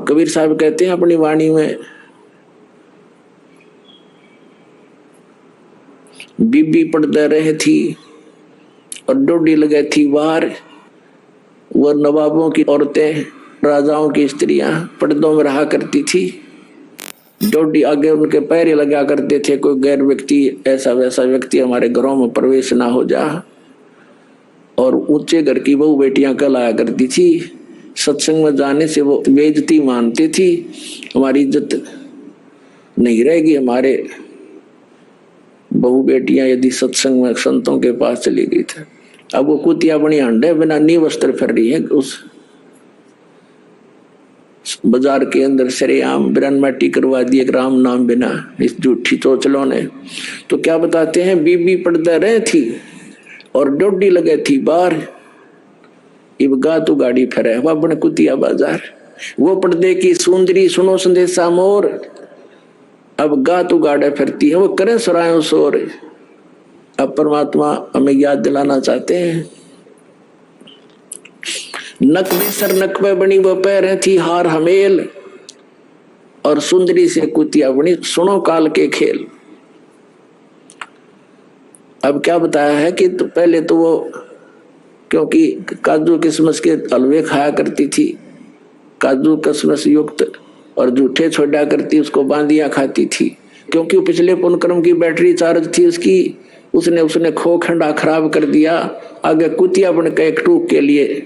कबीर साहब कहते हैं अपनी वाणी में, बीबी पड़ते रहे थी और डोडी लगे थी बाहर। वो नवाबों की औरतें, राजाओं की स्त्रियां पर्दों में रहा करती थी, डोडी आगे उनके पैर लगा करते थे। कोई गैर व्यक्ति, ऐसा वैसा व्यक्ति हमारे घरों में प्रवेश ना हो जा। और ऊंचे घर की बहू बेटियां कहलाया करती थी। सत्संग में जाने से वो बेइज्जती मानती थी, हमारी इज्जत नहीं रहेगी। हमारे बहू बेटियां यदि सत्संग में संतों के पास चली गई थी, अब वो कुतिया बनी हंडे बिना नी वस्त्र फिर रही है उस बाजार के अंदर सरेआम बिरन माटी करवा दिए राम नाम बिना, इस झूठी चोचलों ने। तो क्या बताते हैं, बीबी पर्दा रहे थी और डोडी लगे थी बाहर। इब गा तू गाड़ी फिरे बने कुतिया बाजार। वो पर्दे की सुंदरी सुनो संदेशा मोर, अब गा तू गाड़े फिरती है। वो करे सरायों शोर। अब परमात्मा हमें याद दिलाना चाहते हैं, नक में सर नक पे बनी वो पैर थी हार हमेल, और सुंदरी से कुतिया बनी सुनो काल के खेल। अब क्या बताया है कि तो पहले तो वो क्योंकि काजू किशमिश के हलवे खाया करती थी, काजू किशमिश युक्त और जूठे छोड़ा करती, उसको बांदियां खाती थी। क्योंकि पिछले पुनक्रम की बैटरी चार्ज थी उसकी, उसने खो खंडा खराब कर दिया। आगे कुतिया बन के एक टूक के लिए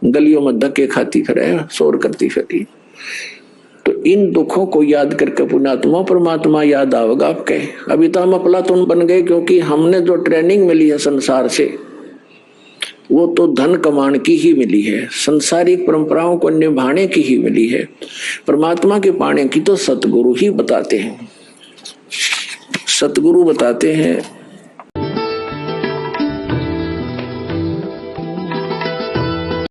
गलियों में धक्के खाती फिरे, शोर करती फिरी। तो इन दुखों को याद करके पुण्यात्मा परमात्मा याद आवेगा आपके। अभी तो हम अफलातून बन गए, क्योंकि हमने जो ट्रेनिंग मिली है संसार से, वो तो धन कमाने की ही मिली है, संसारिक परंपराओं को निभाने की ही मिली है। परमात्मा के पाने की तो सतगुरु ही बताते हैं। सतगुरु बताते हैं